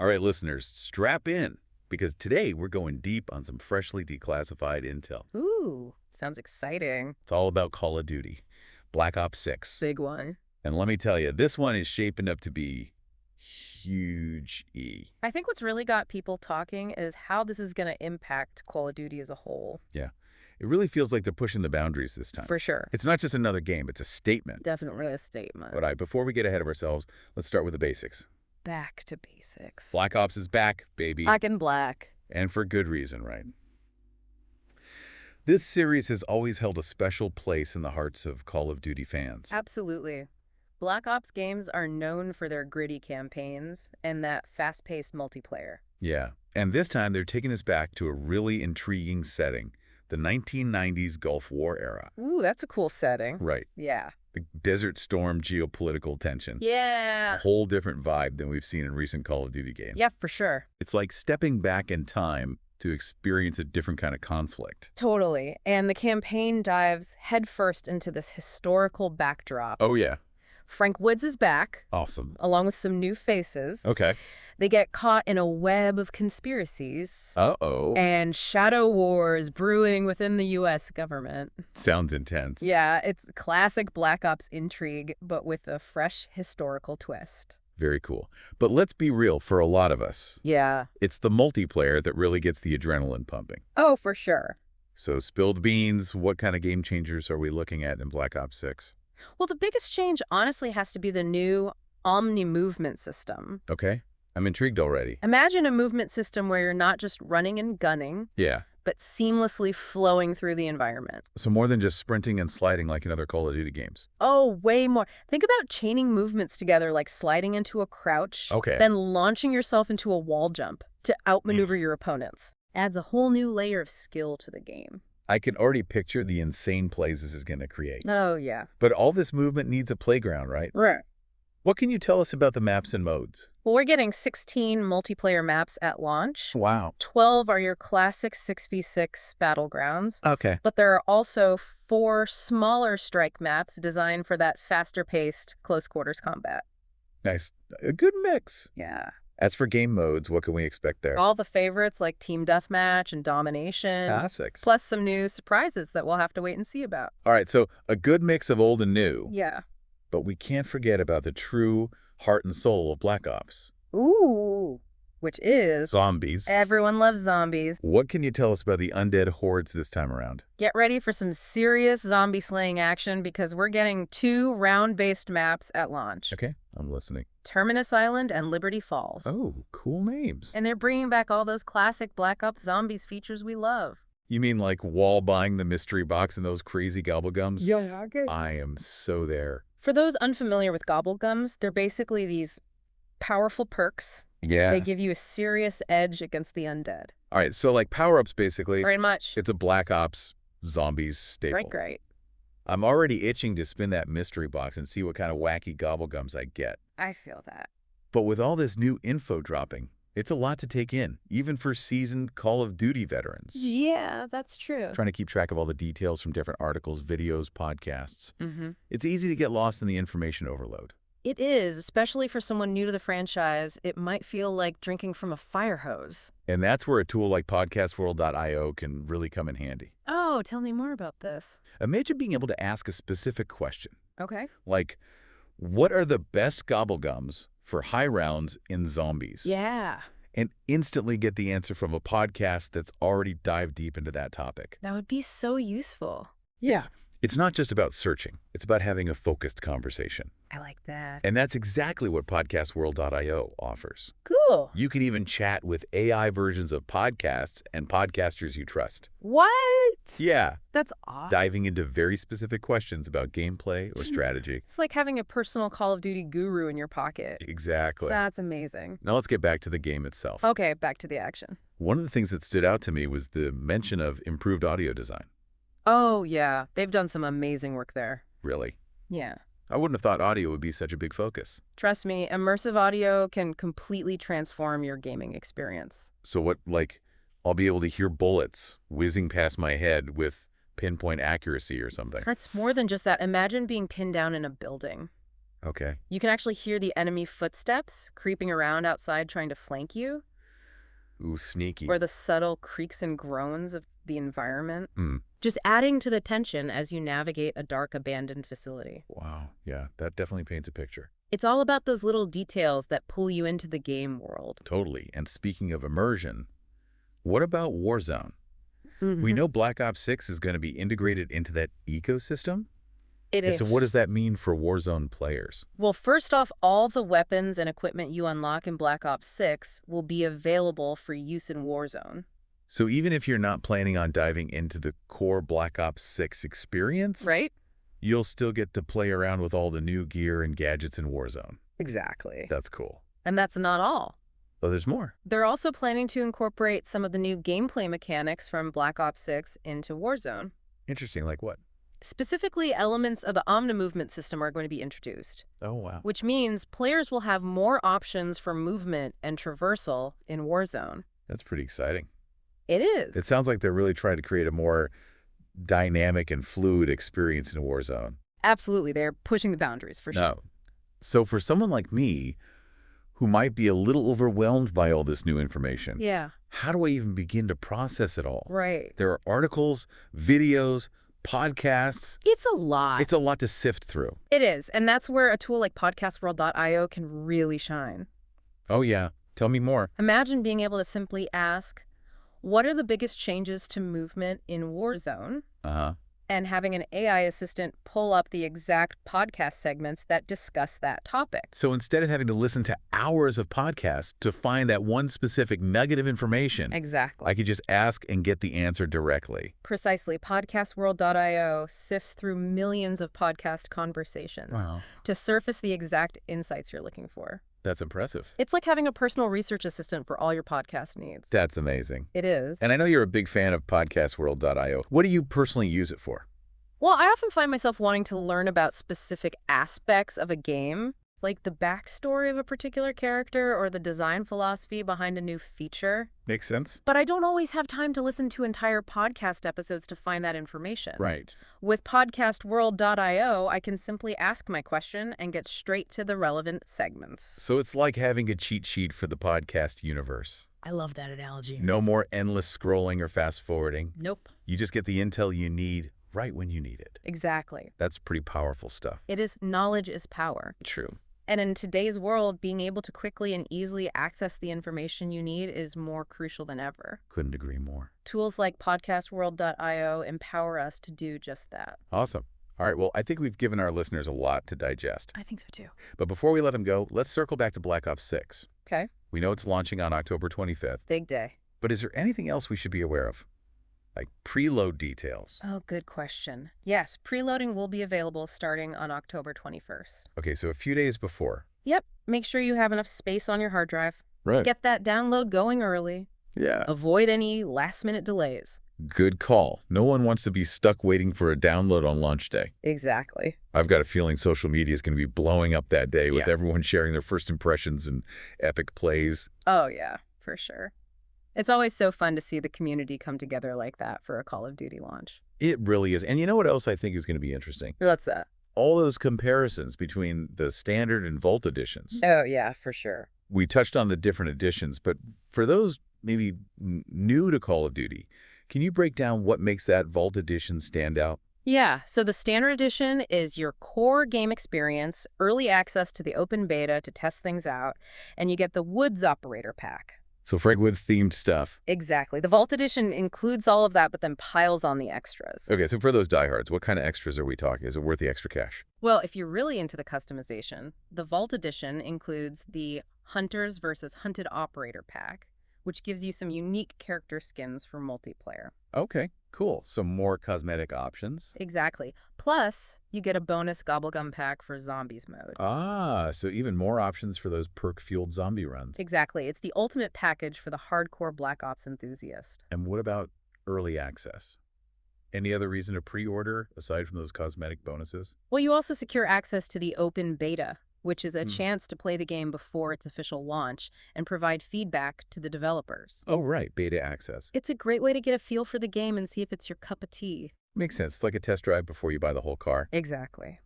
All right, listeners, strap in, because today we're going deep on some freshly declassified intel. Ooh, sounds exciting. It's all about Call of Duty, Black Ops 6. Big one. And let me tell you, this one is shaping up to be huge E. I think what's really got people talking is how this is going to impact Call of Duty as a whole. Yeah. It really feels like they're pushing the boundaries this time. For sure. It's not just another game, it's a statement. Definitely a statement. All right, before we get ahead of ourselves, let's start with the basics. Back to basics. Black Ops is back, baby. Back in black. And for good reason, right? This series has always held a special place in the hearts of Call of Duty fans. Absolutely. Black Ops games are known for their gritty campaigns and that fast-paced multiplayer. Yeah, and this time they're taking us back to a really intriguing setting, the 1990s Gulf War era. Ooh, that's a cool setting. Right. Yeah. The Desert Storm geopolitical tension. Yeah. A whole different vibe than we've seen in recent Call of Duty games. Yeah, for sure. It's like stepping back in time to experience a different kind of conflict. Totally. And the campaign dives headfirst into this historical backdrop. Oh, yeah. Frank Woods is back. Awesome. Along with some new faces. Okay. They get caught in a web of conspiracies. Uh-oh. And shadow wars brewing within the U.S. government. Sounds intense. Yeah, it's classic Black Ops intrigue, but with a fresh historical twist. Very cool. But let's be real, for a lot of us, Yeah. it's the multiplayer that really gets the adrenaline pumping. Oh, for sure. So spilled beans, what kind of game changers are we looking at in Black Ops 6? Well, the biggest change honestly has to be the new Omnimovement system. Okay. I'm intrigued already. Imagine a movement system where you're not just running and gunning, Yeah. but seamlessly flowing through the environment. So more than just sprinting and sliding like in other Call of Duty games. Oh, way more. Think about chaining movements together like sliding into a crouch, Okay. then launching yourself into a wall jump to outmaneuver your opponents. Adds a whole new layer of skill to the game. I can already picture the insane plays this is going to create. Oh, yeah. But all this movement needs a playground, right? Right. What can you tell us about the maps and modes? Well, we're getting 16 multiplayer maps at launch. Wow. 12 are your classic 6v6 battlegrounds. Okay. But there are also 4 smaller strike maps designed for that faster-paced, close-quarters combat. Nice. A good mix. Yeah. As for game modes, what can we expect there? All the favorites like Team Deathmatch and Domination. Classics. Plus some new surprises that we'll have to wait and see about. All right, so a good mix of old and new. Yeah. But we can't forget about the true heart and soul of Black Ops. Ooh. Which is... Zombies. Everyone loves zombies. What can you tell us about the undead hordes this time around? Get ready for some serious zombie slaying action because we're getting 2 round-based maps at launch. Okay, I'm listening. Terminus Island and Liberty Falls. Oh, cool names. And they're bringing back all those classic Black Ops Zombies features we love. You mean like wall buying the mystery box and those crazy gobblegums? Yeah, okay. I am so there. For those unfamiliar with gobblegums, they're basically these powerful perks. Yeah. They give you a serious edge against the undead. All right, so like power-ups basically. Very much. It's a Black Ops Zombies staple. Right. I'm already itching to spin that mystery box and see what kind of wacky gobblegums I get. I feel that. But with all this new info dropping, it's a lot to take in, even for seasoned Call of Duty veterans. Yeah, that's true. Trying to keep track of all the details from different articles, videos, podcasts. Mm-hmm. It's easy to get lost in the information overload. It is, especially for someone new to the franchise. It might feel like drinking from a fire hose. And that's where a tool like podcastworld.io can really come in handy. Oh, tell me more about this. Imagine being able to ask a specific question, Okay. like, what are the best gobblegums for high rounds in zombies? Yeah. And instantly get the answer from a podcast that's already dived deep into that topic. That would be so useful. It's not just about searching. It's about having a focused conversation. I like that. And that's exactly what podcastworld.io offers. Cool. You can even chat with AI versions of podcasts and podcasters you trust. What? Yeah. That's awesome. Diving into very specific questions about gameplay or strategy. It's like having a personal Call of Duty guru in your pocket. Exactly. That's amazing. Now let's get back to the game itself. Okay, back to the action. One of the things that stood out to me was the mention of improved audio design. Oh, yeah. They've done some amazing work there. Really? Yeah. I wouldn't have thought audio would be such a big focus. Trust me, immersive audio can completely transform your gaming experience. So what, like, I'll be able to hear bullets whizzing past my head with pinpoint accuracy or something? That's more than just that. Imagine being pinned down in a building. Okay. You can actually hear the enemy footsteps creeping around outside trying to flank you, Ooh, sneaky. or the subtle creaks and groans of the environment, Hmm. just adding to the tension as you navigate a dark, abandoned facility. Wow. Yeah, that definitely paints a picture. It's all about those little details that pull you into the game world. Totally. And speaking of immersion, what about Warzone? We Mhm. know Black Ops 6 is going to be integrated into that ecosystem. It And so what does is. that mean for Warzone players? Well, first off, all the weapons and equipment you unlock in Black Ops 6 will be available for use in Warzone. So even if you're not planning on diving into the core Black Ops 6 experience, Right? you'll still get to play around with all the new gear and gadgets in Warzone. Exactly. That's cool. And that's not all. Oh, there's more. They're also planning to incorporate some of the new gameplay mechanics from Black Ops 6 into Warzone. Interesting, like what? Specifically, elements of the Omnimovement system are going to be introduced, Oh, wow. which means players will have more options for movement and traversal in Warzone. That's pretty exciting. It is. It sounds like they're really trying to create a more dynamic and fluid experience in Warzone. Absolutely. They're pushing the boundaries for sure. No. So for someone like me, who might be a little overwhelmed by all this new information, Yeah, how do I even begin to process it all? right. There are articles, videos, podcasts. It's a lot. It's a lot to sift through. It is. And that's where a tool like podcastworld.io can really shine. Oh, yeah. Tell me more. Imagine being able to simply ask, what are the biggest changes to movement in Warzone? Uh-huh. And having an AI assistant pull up the exact podcast segments that discuss that topic. So instead of having to listen to hours of podcasts to find that one specific nugget of information, Exactly. I could just ask and get the answer directly. Precisely. Podcastworld.io sifts through millions of podcast conversations to surface the exact insights you're looking for. That's impressive. It's like having a personal research assistant for all your podcast needs. That's amazing. It is. And I know you're a big fan of podcastworld.io. What do you personally use it for? Well, I often find myself wanting to learn about specific aspects of a game, like the backstory of a particular character or the design philosophy behind a new feature. Makes sense? But I don't always have time to listen to entire podcast episodes to find that information. Right. With podcastworld.io, I can simply ask my question and get straight to the relevant segments. So it's like having a cheat sheet for the podcast universe. I love that analogy. No more endless scrolling or fast forwarding. Nope. You just get the intel you need right when you need it. Exactly. That's pretty powerful stuff. It is knowledge is power. True. And in today's world, being able to quickly and easily access the information you need is more crucial than ever. Couldn't agree more. Tools like podcastworld.io empower us to do just that. Awesome. All right, well, I think we've given our listeners a lot to digest. I think so too. But before we let them go, let's circle back to Black Ops 6. Okay. We know it's launching on October 25th, Big day. but is there anything else we should be aware of? Like preload details? Oh, good question. Yes, preloading will be available starting on October 21st. Okay, so a few days before. Yep. Make sure you have enough space on your hard drive. Right. Get that download going early. Yeah. Avoid any last-minute delays. Good call. No one wants to be stuck waiting for a download on launch day. Exactly. I've got a feeling social media is going to be blowing up that day with Yeah. everyone sharing their first impressions and epic plays. Oh, yeah, for sure. It's always so fun to see the community come together like that for a Call of Duty launch. It really is. And you know what else I think is going to be interesting? What's that? All those comparisons between the standard and Vault editions. Oh, yeah, for sure. We touched on the different editions, but for those maybe new to Call of Duty, can you break down what makes that Vault edition stand out? Yeah, so the Standard Edition is your core game experience, early access to the open beta to test things out, and you get the Woods Operator Pack. So Frank Woods themed stuff. Exactly. The Vault Edition includes all of that, but then piles on the extras. Okay, so for those diehards, what kind of extras are we talking? Is it worth the extra cash? Well, if you're really into the customization, the Vault Edition includes the Hunters versus Hunted Operator Pack, which gives you some unique character skins for multiplayer. Okay, cool. Some more cosmetic options. Exactly. Plus, you get a bonus Gobblegum Pack for Zombies mode. Ah, so even more options for those perk-fueled zombie runs. Exactly. It's the ultimate package for the hardcore Black Ops enthusiast. And what about early access? Any other reason to pre-order aside from those cosmetic bonuses? Well, you also secure access to the open beta, which is a chance to play the game before its official launch and provide feedback to the developers. Oh, right, beta access. It's a great way to get a feel for the game and see if it's your cup of tea. Makes sense. It's like a test drive before you buy the whole car. Exactly.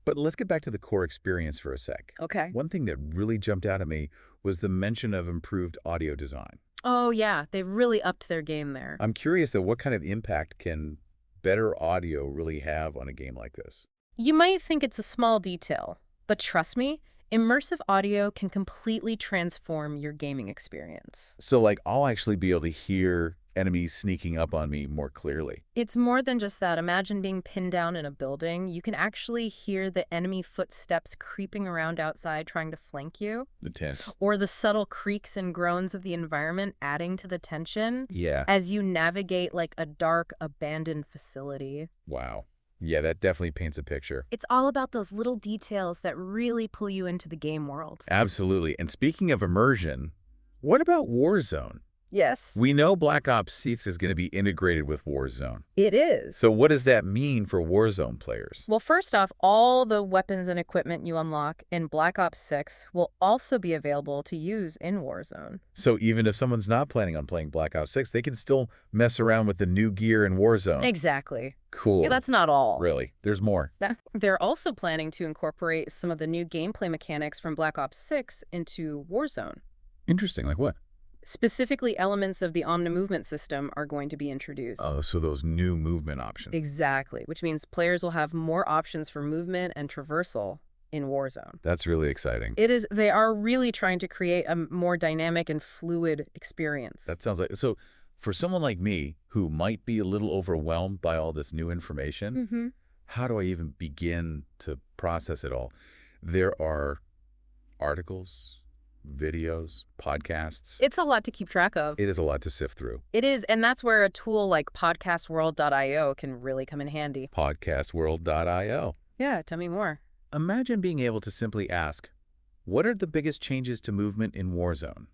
But let's get back to the core experience for a sec. Okay. One thing that really jumped out at me was the mention of improved audio design. Oh, yeah. They've really upped their game there. I'm curious, though, what kind of impact can better audio really have on a game like this? You might think it's a small detail, but trust me, immersive audio can completely transform your gaming experience. So, like, I'll actually be able to hear enemies sneaking up on me more clearly. It's more than just that. Imagine being pinned down in a building. You can actually hear the enemy footsteps creeping around outside trying to flank you. The tense. Or the subtle creaks and groans of the environment adding to the tension Yeah. as you navigate like a dark, abandoned facility. Wow. Yeah, that definitely paints a picture. It's all about those little details that really pull you into the game world. Absolutely. And speaking of immersion, what about Warzone? Yes. We know Black Ops 6 is going to be integrated with Warzone. It is. So what does that mean for Warzone players? Well, first off, all the weapons and equipment you unlock in Black Ops 6 will also be available to use in Warzone. So even if someone's not planning on playing Black Ops 6, they can still mess around with the new gear in Warzone. Exactly. Cool. Yeah, that's not all. Really? There's more. They're also planning to incorporate some of the new gameplay mechanics from Black Ops 6 into Warzone. Interesting. Like what? Specifically, elements of the Omnimovement system are going to be introduced. Oh, so those new movement options. Exactly, which means players will have more options for movement and traversal in Warzone. That's really exciting. They are really trying to create a more dynamic and fluid experience. That sounds like, so for someone like me who might be a little overwhelmed by all this new information, how do I even begin to process it all? There are articles, videos, podcasts. It's a lot to keep track of. It is a lot to sift through. It is, and that's where a tool like podcastworld.io can really come in handy. Podcastworld.io. Yeah, tell me more. Imagine being able to simply ask, what are the biggest changes to movement in Warzone?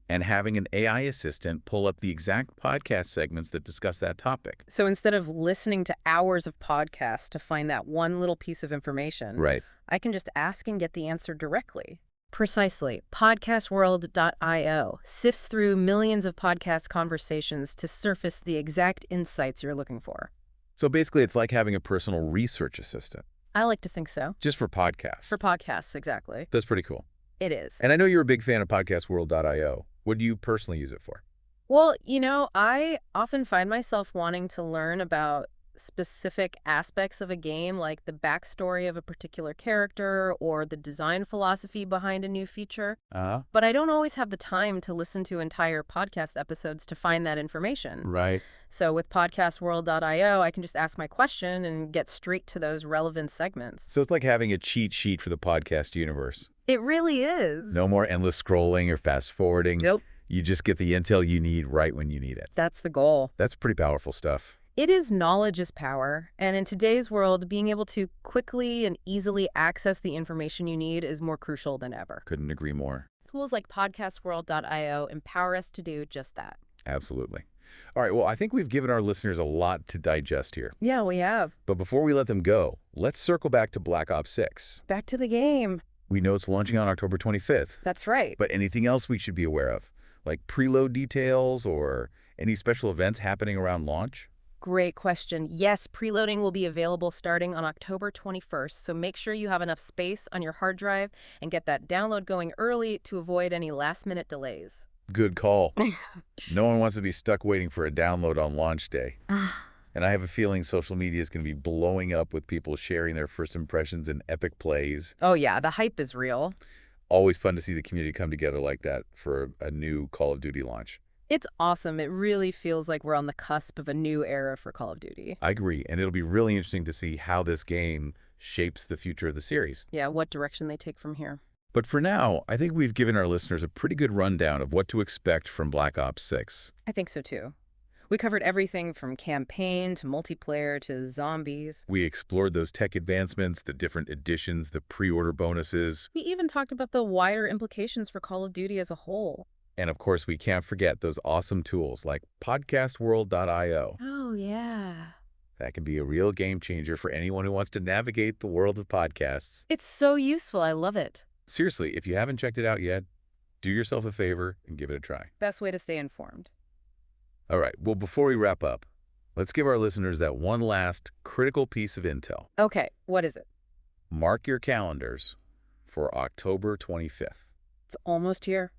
And having an AI assistant pull up the exact podcast segments that discuss that topic. So instead of listening to hours of podcasts to find that one little piece of information, Right. I can just ask and get the answer directly. Precisely. Podcastworld.io sifts through millions of podcast conversations to surface the exact insights you're looking for. So basically, it's like having a personal research assistant. I like to think so. Just for podcasts. For podcasts, exactly. That's pretty cool. It is. And I know you're a big fan of podcastworld.io. What do you personally use it for? Well, I often find myself wanting to learn about specific aspects of a game, like the backstory of a particular character or the design philosophy behind a new feature. But I don't always have the time to listen to entire podcast episodes to find that information. Right. So with podcastworld.io, I can just ask my question and get straight to those relevant segments. So it's like having a cheat sheet for the podcast universe. It really is. No more endless scrolling or fast forwarding. Nope. You just get the intel you need right when you need it. That's the goal. That's pretty powerful stuff. It is knowledge is power, and in today's world, being able to quickly and easily access the information you need is more crucial than ever. Couldn't agree more. Tools like podcastworld.io empower us to do just that. Absolutely. All right, well, I think we've given our listeners a lot to digest here. Yeah, we have. But before we let them go, let's circle back to Black Ops 6. Back to the game. We know it's launching on October 25th. That's right. But anything else we should be aware of? Like preload details or any special events happening around launch? Great question. Yes, preloading will be available starting on October 21st, so make sure you have enough space on your hard drive and get that download going early to avoid any last-minute delays. Good call. No one wants to be stuck waiting for a download on launch day. And I have a feeling social media is going to be blowing up with people sharing their first impressions and epic plays. Oh yeah, the hype is real. Always fun to see the community come together like that for a new Call of Duty launch. It's awesome. It really feels like we're on the cusp of a new era for Call of Duty. I agree, and it'll be really interesting to see how this game shapes the future of the series. Yeah, what direction they take from here. But for now, I think we've given our listeners a pretty good rundown of what to expect from Black Ops 6. I think so too. We covered everything from campaign to multiplayer to zombies. We explored those tech advancements, the different additions, the pre-order bonuses. We even talked about the wider implications for Call of Duty as a whole. And of course, we can't forget those awesome tools like podcastworld.io. Oh, yeah. That can be a real game changer for anyone who wants to navigate the world of podcasts. It's so useful. I love it. Seriously, if you haven't checked it out yet, do yourself a favor and give it a try. Best way to stay informed. All right, well, before we wrap up, let's give our listeners that one last critical piece of intel. Okay, what is it? Mark your calendars for October 25th. It's almost here.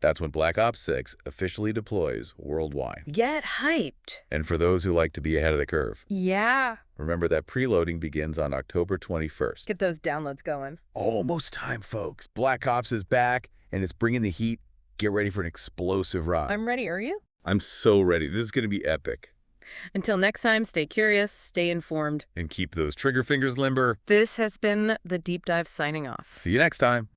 That's when Black Ops 6 officially deploys worldwide. Get hyped. And for those who like to be ahead of the curve, Yeah. remember that preloading begins on October 21st. Get those downloads going. Almost time, folks. Black Ops is back, and it's bringing the heat. Get ready for an explosive ride. I'm ready, are you? I'm so ready. This is going to be epic. Until next time, stay curious, stay informed. And keep those trigger fingers limber. This has been The Deep Dive signing off. See you next time.